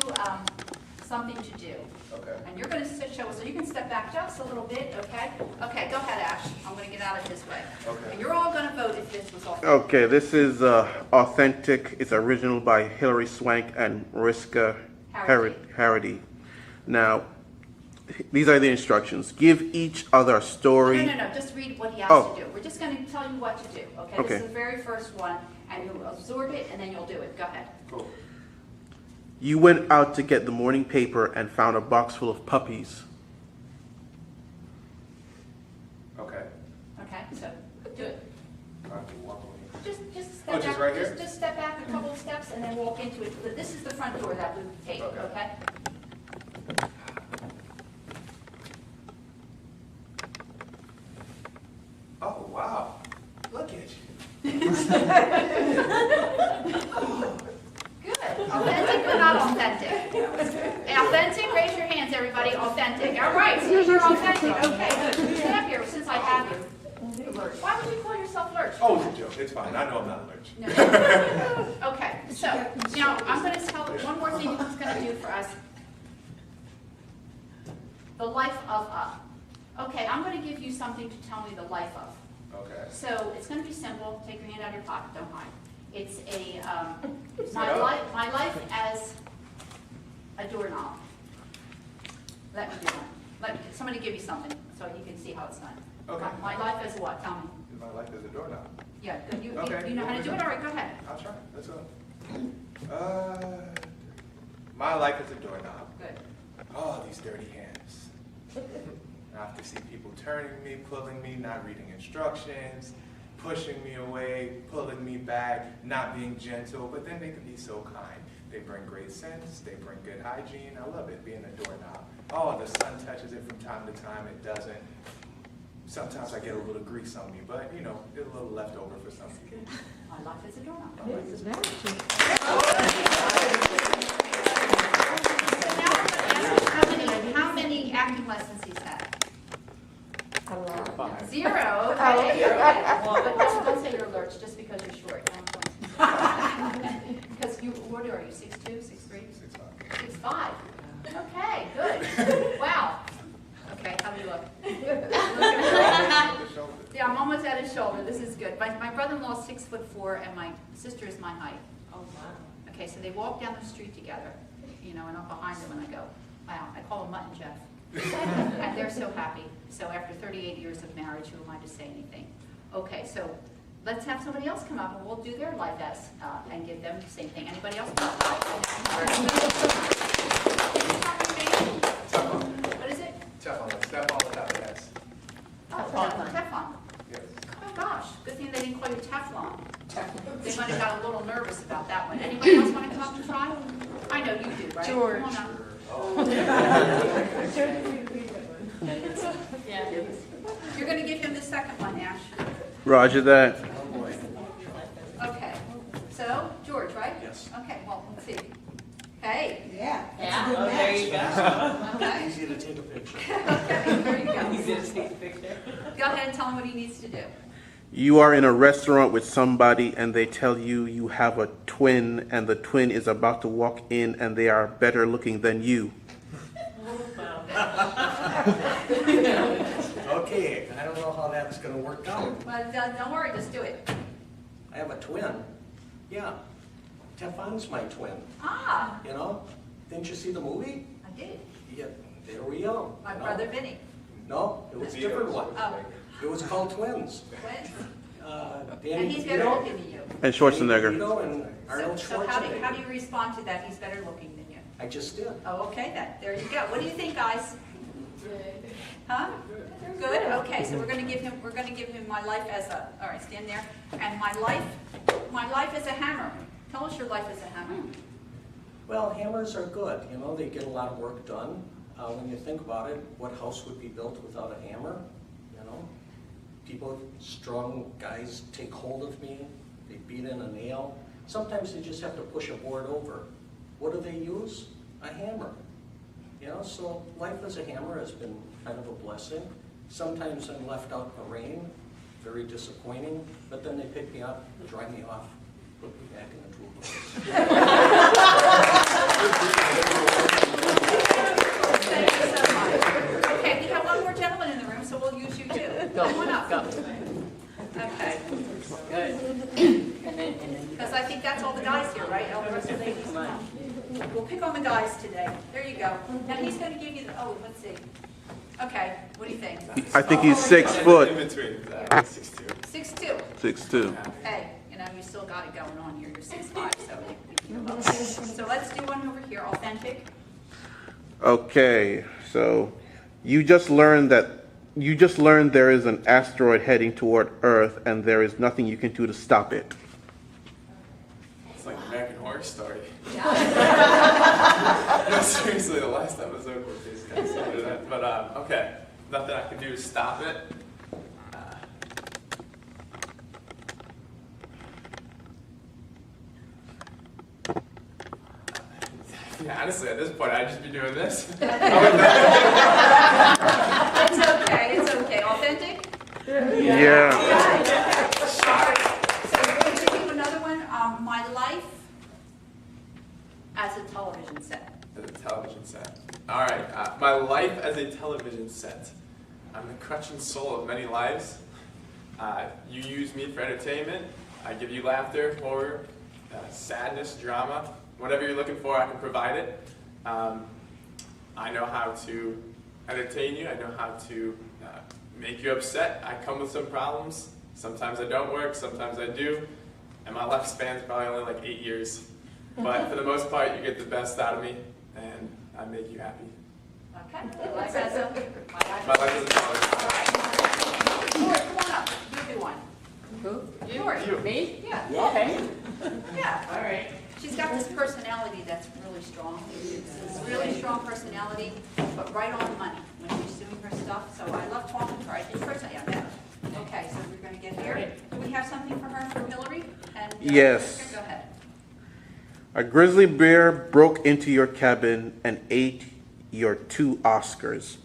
A: something to do.
E: Okay.
A: And you're going to show us, so you can step back just a little bit, okay? Okay, go ahead, Ash. I'm going to get out of his way.
E: Okay.
A: And you're all going to vote if this was authentic.
E: Okay, this is authentic. It's original by Hilary Swank and Mariska
A: Harity.
E: Harity. Now, these are the instructions. Give each other a story.
A: No, just read what he has
E: Oh.
A: to do. We're just gonna tell you what to do, okay?
E: Okay.
A: This is the very first one, and you'll absorb it, and then you'll do it. Go ahead.
C: Cool.
E: You went out to get the morning paper and found a box full of puppies.
C: Okay.
A: Okay, so do it.
C: I have to walk away.
A: Just step
C: Oh,
A: back.
C: just right here?
A: Just step back a couple of steps and then walk into it. This is the front door that we take,
C: Okay.
A: okay?
C: Oh, wow. Look at you.
A: Good. Authentic or not authentic? Authentic, raise your hands, everybody. Authentic. All right, so you're authentic. Okay, good. Stand up here since I have you. Lurch. Why would you call yourself Lurch?
C: Oh, it's a joke. It's fine. I know I'm not a lurch.
A: No. Okay, so now I'm going to tell one more thing he's going to do for us. The life of Okay, I'm going to give you something to tell me the life of.
C: Okay.
A: So it's going to be simple. Take your hand out of your pocket. Don't hide. It's a
C: Set
A: my
C: up.
A: life as a doorknob. Let me do one. Let somebody give me something so you can see how it's done.
C: Okay.
A: My life as a what? Tell me.
C: My life is a doorknob.
A: Yeah. Good.
C: Okay.
A: You know how to do it. All right. Go ahead.
C: I'll try. Let's go. My life is a doorknob.
A: Good.
C: Oh, these dirty hands. I have to see people turning me, pulling me, not reading instructions, pushing me away, pulling me back, not being gentle, but then they can be so kind. They bring great sense, they bring good hygiene. I love it, being a doorknob. Oh, the sun touches it from time to time, it doesn't. Sometimes I get a little grease on me, but you know, there's a little leftover for some people.
A: My life is a doorknob.
C: My life is a doorknob.
A: So now I'm going to ask you how many acting lessons he's had.
B: A lot.
C: 5.
A: 0. Okay. But don't say you're a lurch just because you're short. Because what are you? 6'2", 6'3"?
C: 6'5".
A: 6'5". Okay, good. Wow. Okay, how do you look? Yeah, I'm almost at his shoulder. This is good. My brother-in-law is 6'4", and my sister is my height.
F: Oh, wow.
A: Okay, so they walk down the street together, you know, and I'm behind them, and I go, wow, I call him Mutt and Jeff. And they're so happy. So after 38 years of marriage, who am I to say anything? Okay, so let's have somebody else come up, and we'll do their life as, and give them the same thing. Anybody else?
C: Teflon.
A: What is it?
C: Teflon. Step on the top of that.
A: Oh, Teflon.
C: Yes.
A: Oh, gosh, good thing they didn't call you Teflon. They might have got a little nervous about that one. Anybody else want to come up and try? I know you do, right?
F: George.
A: Come on up.
F: Yeah.
A: You're going to give him the second one, Ash.
E: Roger that.
A: Okay. So, George, right?
C: Yes.
A: Okay, well, let's see. Hey.
B: Yeah.
F: Yeah, oh, there you go.
A: Okay.
C: Easy to take a picture.
A: Okay, there you go.
F: Easy to take a picture.
A: Go ahead and tell him what he needs to do.
E: You are in a restaurant with somebody and they tell you you have a twin and the twin is about to walk in and they are better looking than you.
G: Okay, I don't know how that's gonna work out.
A: Well, don't worry, just do it.
G: I have a twin. Yeah, Tefon's my twin,
A: Ah,
G: you know? Didn't you see the movie?
A: I did.
G: Yeah, there we go.
A: My
G: No?
A: brother Vinny.
G: No, it was a different one.
A: Oh,
G: It was called Twins.
A: twins. And
G: Danny
A: he's better
G: DeVito-
A: looking than you.
E: And Schwarzenegger.
G: Danny DeVito and Arnold
A: So how do
G: Schwarzenegger.
A: you respond to that? He's better looking than you.
G: I just did.
A: Oh, okay then. There you go. What do you think, guys? Huh? Good. Okay, so we're going to give him my life as a. All right, stand there. And my life as a hammer. Tell us your life as a hammer.
G: Well, hammers are good, you know, they get a lot of work done. When you think about it, what house would be built without a hammer, you know? People, strong guys take hold of me, they beat in a nail. Sometimes they just have to push a board over. What do they use? A hammer. You know, so life as a hammer has been kind of a blessing. Sometimes I'm left out in the rain, very disappointing, but then they pick me up, dry me off, put me back in the toolbox.
A: Thank you so much. Okay, we have one more gentleman in the room, so we'll use you too. Come on up. Okay.
F: Good. And then
A: Because I think that's all the guys here, right? All the rest of the ladies.
F: come on.
A: We'll pick on the guys today. There you go. Now he's gonna give you the, oh, let's see. Okay, what do you think?
E: I think he's 6 foot.
C: In between, 6'2".
A: 6'2".
E: 6'2".
A: Hey, you know, you still got it going on here. You're 6'5", so let's do one over here, authentic.
E: Okay, so you just learned there is an asteroid heading toward Earth, and there is nothing you can do to stop it.
C: It's like American Horror Story. No, seriously, the last episode was just kind of similar to that. But, okay, nothing I can do to stop it. Yeah, honestly, at this point, I'd just be doing this.
A: It's okay. Authentic?
E: Yeah.
A: All right. So we're going to do another one. My life as a television set.
C: As a television set. All right, my life as a television set. I'm the crutch and soul of many lives. You use me for entertainment. I give you laughter, horror, sadness, drama. Whatever you're looking for, I can provide it. I know how to entertain you. I know how to make you upset. I come with some problems. Sometimes I don't work, sometimes I do. And my lifespan's probably only like 8 years. But for the most part, you get the best out of me, and I make you happy.
A: Okay. My life as a
C: My life is a television set.
A: Lori, come on up. You do one.
D: Who?
A: Lori.
C: You.
D: Me?
A: Yeah.
D: Okay.
A: Yeah.
D: All right.
A: She's got this personality that's really strong. It's a really strong personality, but right on money when she's doing her stuff. So I love talking to her. I did personally, I met her. Okay, so we're going to get here. Do we have something for her from Hillary? And,
E: Yes.
A: Go ahead.
E: A grizzly bear broke into your cabin and ate your 2 Oscars.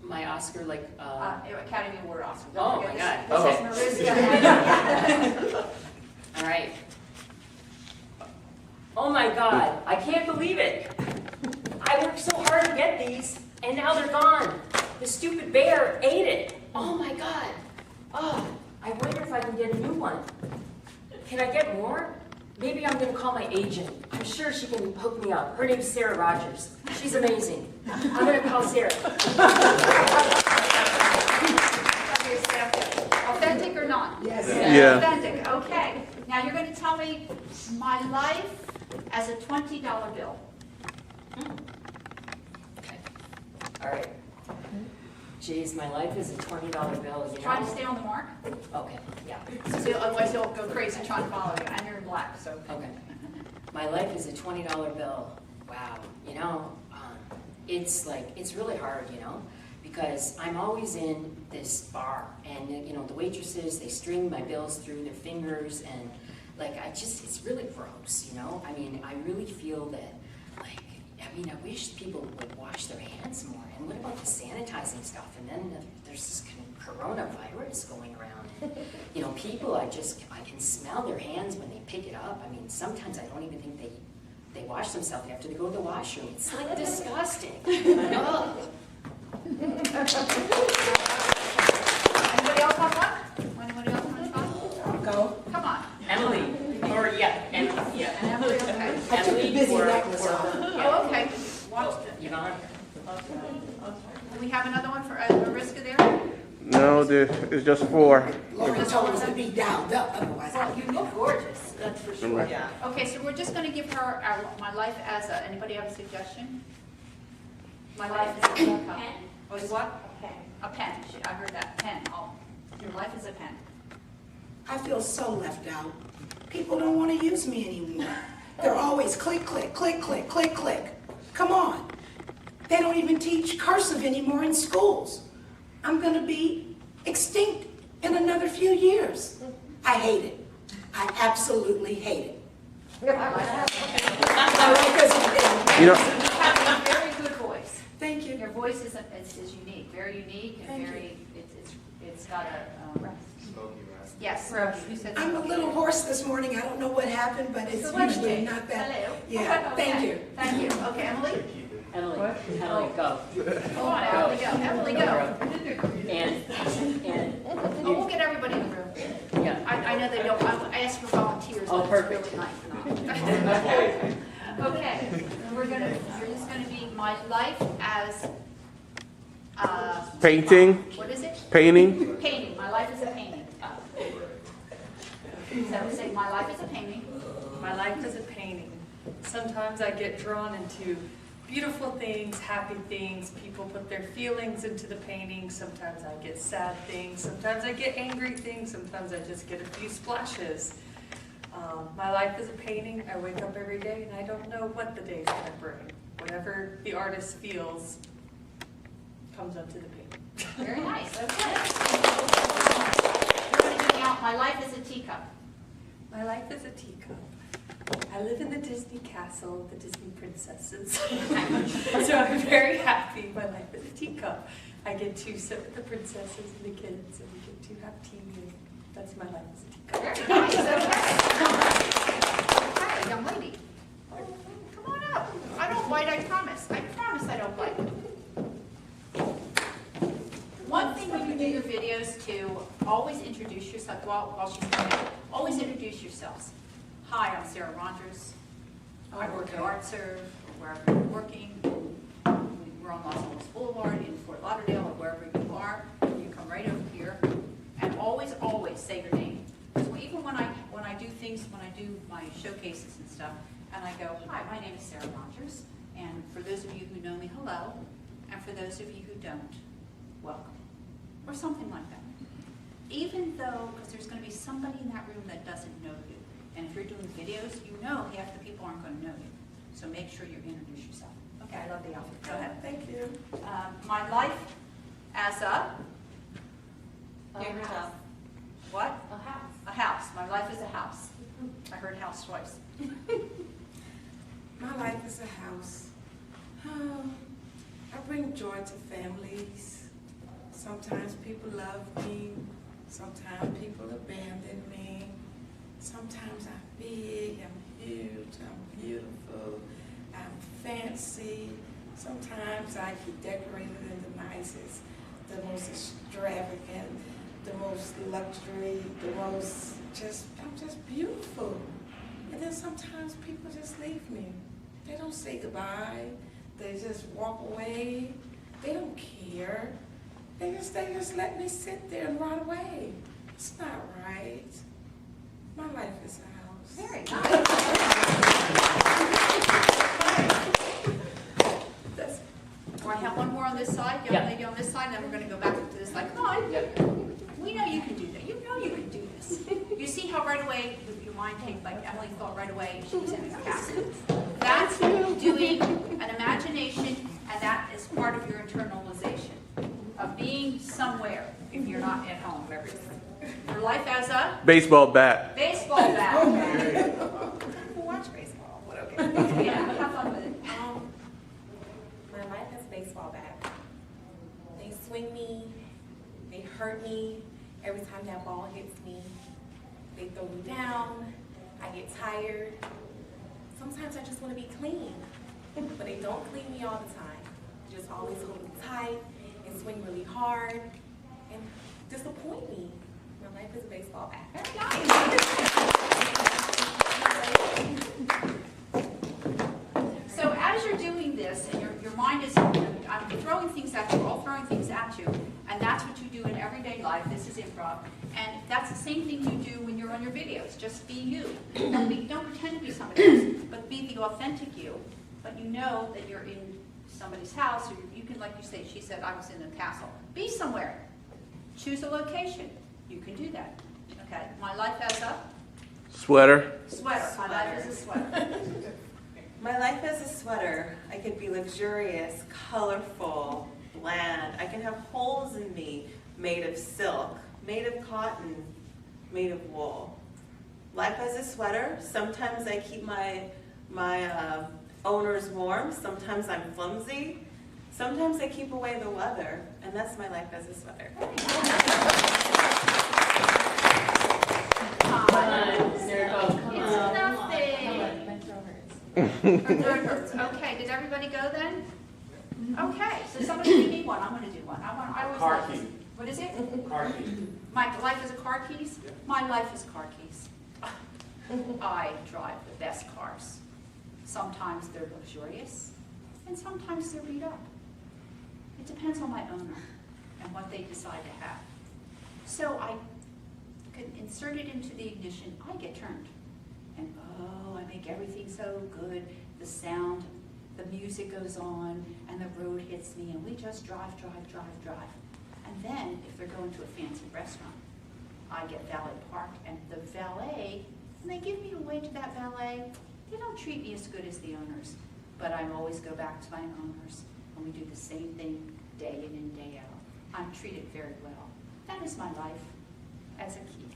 D: My Oscar, like,
A: Academy Award Oscar.
D: Oh, my God.
A: This is Marissa.
D: all right. Oh my God, I can't believe it. I worked so hard to get these, and now they're gone. The stupid bear ate it. Oh my God. Oh, I wonder if I can get a new one. Can I get more? Maybe I'm gonna call my agent. I'm sure she can hook me up. Her name's Sara Rogers. She's amazing. I'm gonna call Sara.
A: Authentic or not?
B: Yes.
E: Yeah.
A: Authentic, okay. Now you're going to tell me my life as a $20 bill.
D: Okay. All right. Geez, my life is a $20 bill, you know?
A: Try to stay on the mark.
D: Okay, yeah.
A: So otherwise you'll go crazy trying to follow you, and you're in black, so.
D: Okay. My life is a $20 bill. Wow. You know, it's really hard, you know, because I'm always in this bar, and, you know, the waitresses, they string my bills through their fingers, and, like, it's really gross, you know? I mean, I really feel that, like, I wish people would wash their hands more. And what about the sanitizing stuff? And then there's this kind of coronavirus going around. And, you know, people, I can smell their hands when they pick it up. I mean, sometimes I don't even think they wash themselves after they go to the washroom. It's like disgusting. Ugh.
A: Anybody else want one? Anybody else want to try?
B: Go.
A: Come on.
D: Emily, or yeah, Emily, yeah.
A: And Emily, okay.
B: I took the
D: Emily
B: busy
D: or-
B: necklace off.
A: Oh, okay. Watch it.
D: Yvonne?
A: Do we have another one for Mariska there?
E: No, it's just 4.
B: Lori told us to be dialed up, otherwise.
A: Well, you look gorgeous, that's for sure.
B: Yeah.
A: Okay, so we're just going to give her my life as a, anybody have a suggestion? My life is a pen. Oh, is what? A pen. A pen. I heard that, pen. Oh, your life is a pen.
H: I feel so left out. People don't want to use me anymore. They're always click, click, click, click, click, click. Come on. They don't even teach cursive anymore in schools. I'm going to be extinct in another few years. I hate it. I absolutely hate it.
E: You know,
A: You have a very good voice.
H: Thank you.
A: Your voice is unique, very unique, and
H: Thank you.
A: very, it's got a,
C: Smoky rest.
A: yes, you said.
H: I'm a little hoarse this morning. I don't know what happened, but it's usually not that.
A: Hello.
H: Yeah,
A: Okay.
H: thank you.
A: Thank you. Okay, Emily?
D: Emily,
F: What?
D: Emily, go.
A: Come on, Emily, go. Emily, go.
D: And,
A: Oh, we'll get everybody in the room.
D: yeah.
A: I know they don't, I asked for volunteers.
D: Oh,
A: but it's
D: perfect.
A: really nice. Okay, this is gonna be my life as,
E: Painting,
A: what is it?
E: painting.
A: Painting, my life is a painting. So say, my life is a painting.
F: My life is a painting. Sometimes I get drawn into beautiful things, happy things. People put their feelings into the painting. Sometimes I get sad things. Sometimes I get angry things. Sometimes I just get a few splashes. My life is a painting. I wake up every day and I don't know what the day's going to bring. Whatever the artist feels comes onto the paper.
A: Very nice, okay. You're gonna give me out, my life is a teacup.
F: My life is a teacup. I live in the Disney castle, the Disney princesses. So I'm very happy. My life is a teacup. I get to sit with the princesses and the kids and we get to have tea. And that's my life as a teacup.
A: Very nice, okay. Okay, young lady. Come on up. I don't bite, I promise. I promise I don't bite. One thing when you do your videos too, always introduce yourself, while she's doing it, always introduce yourselves. Hi, I'm Sara Rogers. I work at ArtServe, wherever you're working. We're on Los Alamos Boulevard in Fort Lauderdale, or wherever you are. You come right over here. And always, always say your name. Because even when I do things, when I do my showcases and stuff, and I go, hi, my name is Sara Rogers. And for those of you who know me, hello. And for those of you who don't, welcome. Or something like that. Even though, because there's going to be somebody in that room that doesn't know you. And if you're doing videos, you know half the people aren't going to know you. So make sure you introduce yourself. Okay, I love the outfit. Go ahead.
B: Thank you.
A: My life as a
F: house.
A: what?
F: A house.
A: A house. My life is a house. I heard house twice.
B: My life is a house. I bring joy to families. Sometimes people love me. Sometimes people abandon me. Sometimes I'm big, I'm huge, I'm beautiful, I'm fancy. Sometimes I get decorated in the nicest, the most extravagant, the most luxury, I'm just beautiful. And then sometimes people just leave me. They don't say goodbye. They just walk away. They don't care. They just let me sit there and run away. It's not right. My life is a house.
A: Very nice. I have one more on this side, young lady on this side, and then we're going to go back to this side. Come on. We know you can do that. You know you can do this. You see how right away your mind takes, like Emily thought right away she was in a castle. That's doing an imagination, and that is part of your internalization of being somewhere if you're not at home every day. Your life as a
E: Baseball bat.
A: baseball bat.
I: Watch baseball, but okay.
A: Yeah, have fun with it.
I: My life is baseball bat. They swing me, they hurt me every time that ball hits me. They throw me down, I get tired. Sometimes I just want to be clean, but they don't clean me all the time. They just always hold me tight and swing really hard and disappoint me. My life is a baseball bat.
A: Very nice. So as you're doing this, and your mind is, I'm throwing things at you, we're all throwing things at you, and that's what you do in everyday life. This is improv. And that's the same thing you do when you're on your videos. Just be you. Don't pretend to be somebody else, but be the authentic you. But you know that you're in somebody's house, or you can, like you say, she said, I was in the castle. Be somewhere. Choose a location. You can do that. Okay, my life as a
E: Sweater.
A: sweater. My life is a sweater.
J: My life is a sweater. I could be luxurious, colorful, bland. I can have holes in me made of silk, made of cotton, made of wool. Life as a sweater. Sometimes I keep my owners warm. Sometimes I'm flimsy. Sometimes I keep away the weather. And that's my life as a sweater.
A: It's nothing. Okay, did everybody go then? Okay, so somebody give me one. I'm going to do one. I always
C: Car
A: like this.
C: key.
A: What is it?
C: Car key.
A: My life is a car keys? My life is car keys. I drive the best cars. Sometimes they're luxurious, and sometimes they're beat up. It depends on my owner and what they decide to have. So I can insert it into the ignition, I get turned. And oh, I make everything so good. The sound, the music goes on, and the road hits me, and we just drive. And then, if they're going to a fancy restaurant, I get valet parked, and the valet, when they give me away to that valet, they don't treat me as good as the owners. But I always go back to my owners, and we do the same thing day in and day out. I'm treated very well. That is my life as a key.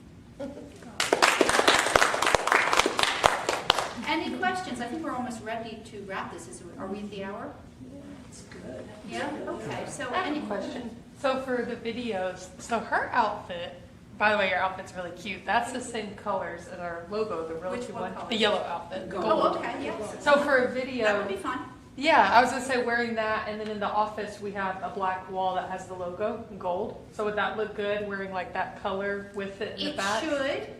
A: Any questions? I think we're almost ready to wrap this. Are we at the hour?
B: It's good.
A: Yeah? Okay, so
F: I have
A: any
F: a question. So for the videos, so her outfit, by the way, your outfit's really cute. That's the same colors as our logo, the
A: Which
F: Realty
A: one
F: one,
A: colors?
F: the yellow outfit.
A: Oh, okay, yes.
F: So for a video,
A: That would be fun.
F: yeah, I was gonna say wearing that, and then in the office we have a black wall that has the logo in gold. So would that look good wearing like that color with it in the back?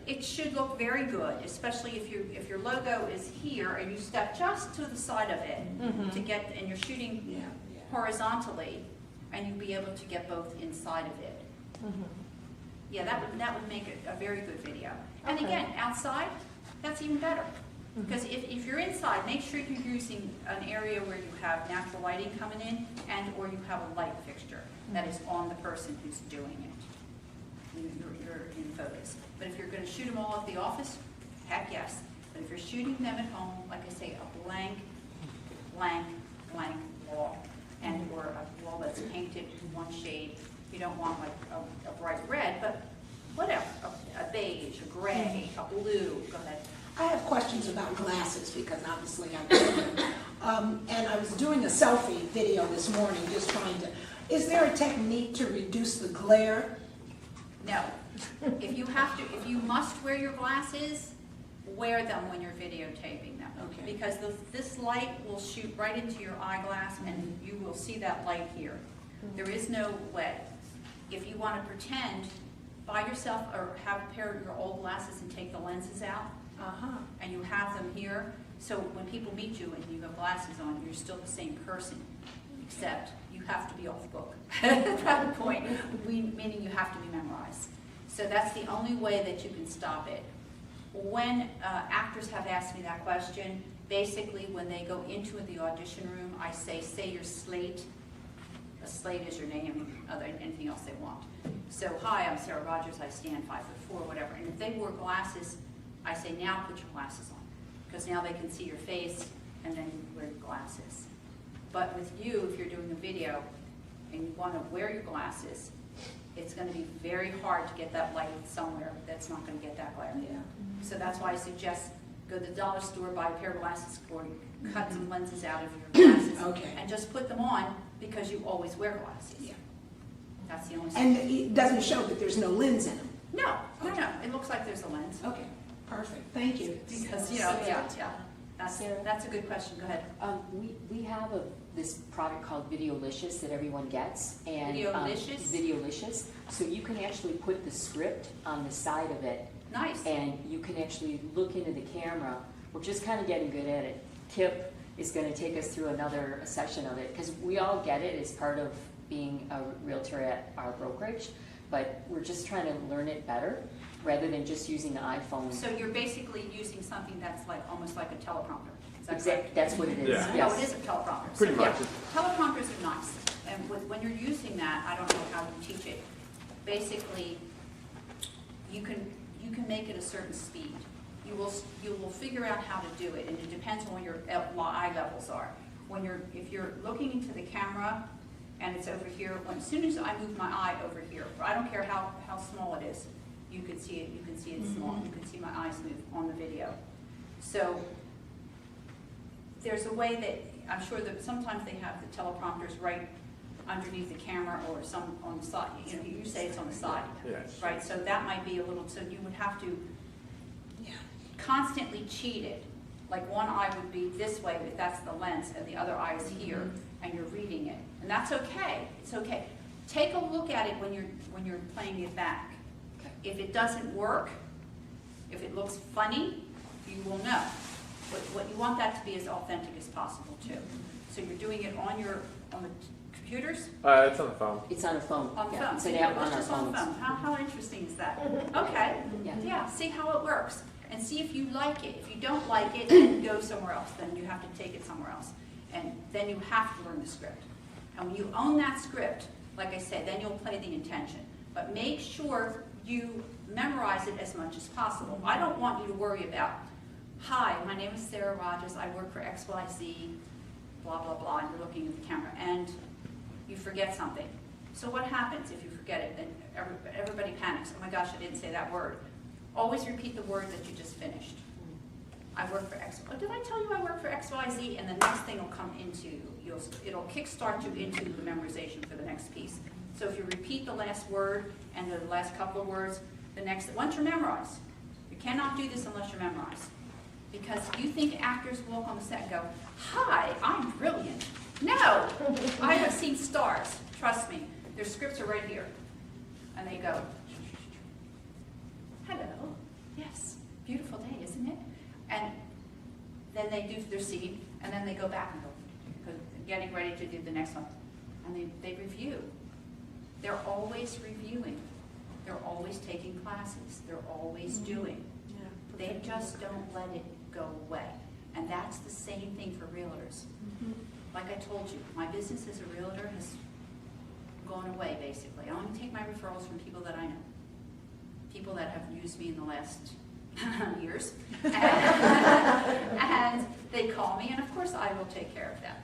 A: It should look very good, especially if your logo is here and you step just to the side of it to get, and you're shooting horizontally, and you'll be able to get both inside of it. Yeah, that would make it a very good video. And
F: Okay.
A: again, outside, that's even better. Because if you're inside, make sure you're using an area where you have natural lighting coming in, and or you have a light fixture that is on the person who's doing it. You're in focus. But if you're going to shoot them all at the office, heck yes. But if you're shooting them at home, like I say, a blank wall, and or a wall that's painted one shade. You don't want like a bright red, but whatever, a beige, a gray, a blue. Go ahead.
H: I have questions about glasses because obviously I'm and I was doing a selfie video this morning, just trying to, is there a technique to reduce the glare?
A: No. If you must wear your glasses, wear them when you're videotaping them.
H: Okay.
A: Because this light will shoot right into your eyeglass, and you will see that light here. There is no way. If you want to pretend, buy yourself or have a pair of your old glasses and take the lenses out, and you have them here. So when people meet you and you have glasses on, you're still the same person, except you have to be off book at that point, meaning you have to be memorized. So that's the only way that you can stop it. When actors have asked me that question, basically when they go into the audition room, I say your slate. A slate is your name, anything else they want. So, hi, I'm Sara Rogers, I stand 5'4", whatever. And if they wore glasses, I say, now put your glasses on. Because now they can see your face, and then you wear your glasses. But with you, if you're doing a video, and you want to wear your glasses, it's going to be very hard to get that light somewhere that's not going to get that glare.
H: Yeah.
A: So that's why I suggest go to the dollar store, buy a pair of glasses, or cut some lenses out of your glasses.
H: Okay.
A: And just put them on, because you always wear glasses.
H: Yeah.
A: That's the only.
H: And it doesn't show that there's no lens in them?
A: No. It looks like there's a lens.
H: Okay, perfect, thank you.
A: Because, yeah. That's a good question. Go ahead.
D: We have this product called Videolicious that everyone gets. And,
A: Videolicious?
D: Videolicious. So you can actually put the script on the side of it.
A: Nice.
D: And you can actually look into the camera. We're just kind of getting good at it. Kip is going to take us through another session of it, because we all get it as part of being a realtor at our brokerage, but we're just trying to learn it better rather than just using the iPhone.
A: So you're basically using something that's like almost like a teleprompter. Is that correct?
D: Exactly, that's what it is.
K: Yeah.
D: Yes.
A: No, it is a teleprompter.
K: Pretty
A: So, yeah,
K: much.
A: teleprompters are nice, and when you're using that, I don't know how you teach it. Basically, you can make it a certain speed. You will figure out how to do it, and it depends on what your eye levels are. If you're looking into the camera and it's over here, as soon as I move my eye over here, I don't care how small it is, you can see it. You can see it small. You can see my eyes move on the video. So there's a way that I'm sure that sometimes they have the teleprompters right underneath the camera or some on the side. You say it's on the side,
K: Yes.
A: right? So that might be a little. So you would have to constantly cheat it. Like one eye would be this way if that's the lens, and the other eye is here, and you're reading it, and that's okay. It's okay. Take a look at it when you're playing it back. If it doesn't work, if it looks funny, you will know. What you want that to be as authentic as possible too. So you're doing it on the computers,
K: It's on the phone.
D: It's on a phone.
A: on the
D: Yeah,
A: phone.
D: it's an app
A: It's
D: on our
A: just on the
D: phones.
A: phone. How interesting is that? Okay,
D: Yeah.
A: yeah, see how it works and see if you like it. If you don't like it, then go somewhere else. Then you have to take it somewhere else. And then you have to learn the script. And when you own that script, like I said, then you'll play the intention. But make sure you memorize it as much as possible. I don't want you to worry about, hi, my name is Sara Rogers, I work for XYZ, blah, blah, blah, and you're looking at the camera, and you forget something. So what happens if you forget it? Then everybody panics. Oh my gosh, I didn't say that word. Always repeat the word that you just finished. I work for X. Oh, did I tell you I work for XYZ? And the next thing will come into, it'll kickstart you into the memorization for the next piece. So if you repeat the last word and the last couple of words, once you're memorized, you cannot do this unless you're memorized. Because you think actors walk on the set and go, hi, I'm brilliant. No, I have seen stars, trust me. Their scripts are right here. And they go, hello, yes, beautiful day, isn't it? And then they do their scene, and then they go back and go, getting ready to do the next one. And they review. They're always reviewing. They're always taking classes. They're always doing. They just don't let it go away. And that's the same thing for realtors. Like I told you, my business as a realtor has gone away, basically. I only take my referrals from people that I know. People that have used me in the last years. And they call me, and of course I will take care of them.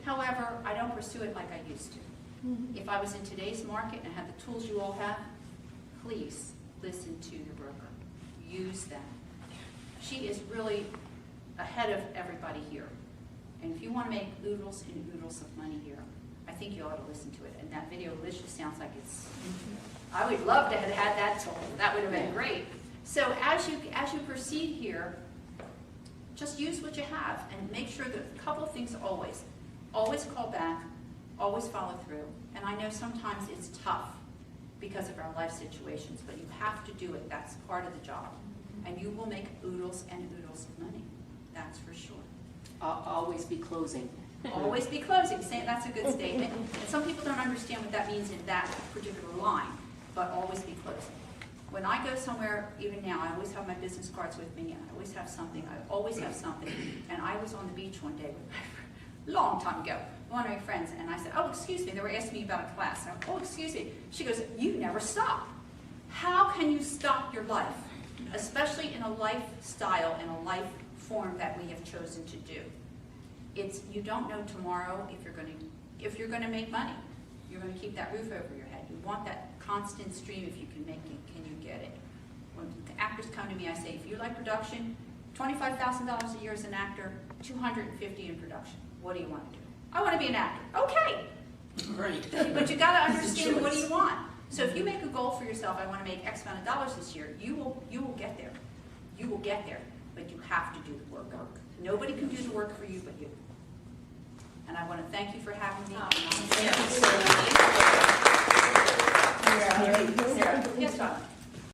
A: However, I don't pursue it like I used to. If I was in today's market and had the tools you all have, please listen to your broker. Use them. She is really ahead of everybody here. And if you want to make oodles and oodles of money here, I think you ought to listen to it. And that video literally sounds like it's, I would love to have had that told. That would have been great. So as you proceed here, just use what you have and make sure that a couple of things always call back, always follow through. And I know sometimes it's tough because of our life situations, but you have to do it. That's part of the job. And you will make oodles and oodles of money. That's for sure.
D: Always be closing.
A: Always be closing. That's a good statement. And some people don't understand what that means in that particular line, but always be closing. When I go somewhere, even now, I always have my business cards with me, and I always have something. I always have something. And I was on the beach one day with my long time ago, one of my friends, and I said, oh, excuse me. They were asking me about a class. And I went, oh, excuse me. She goes, you never stop. How can you stop your life, especially in a lifestyle and a life form that we have chosen to do? You don't know tomorrow if you're going to make money. You're going to keep that roof over your head. You want that constant stream. If you can make it, can you get it? When the actors come to me, I say, if you like production, $25,000 a year as an actor, $250 in production. What do you want to do? I want to be an actor. Okay.
H: Right.
A: But you got to understand, what do you want? So if you make a goal for yourself, I want to make X amount of dollars this year, you will get there. You will get there, but you have to do the work. Nobody can do the work for you but you. And I want to thank you for having me.
J: Thank you.
A: Sarah. Yes, Donna.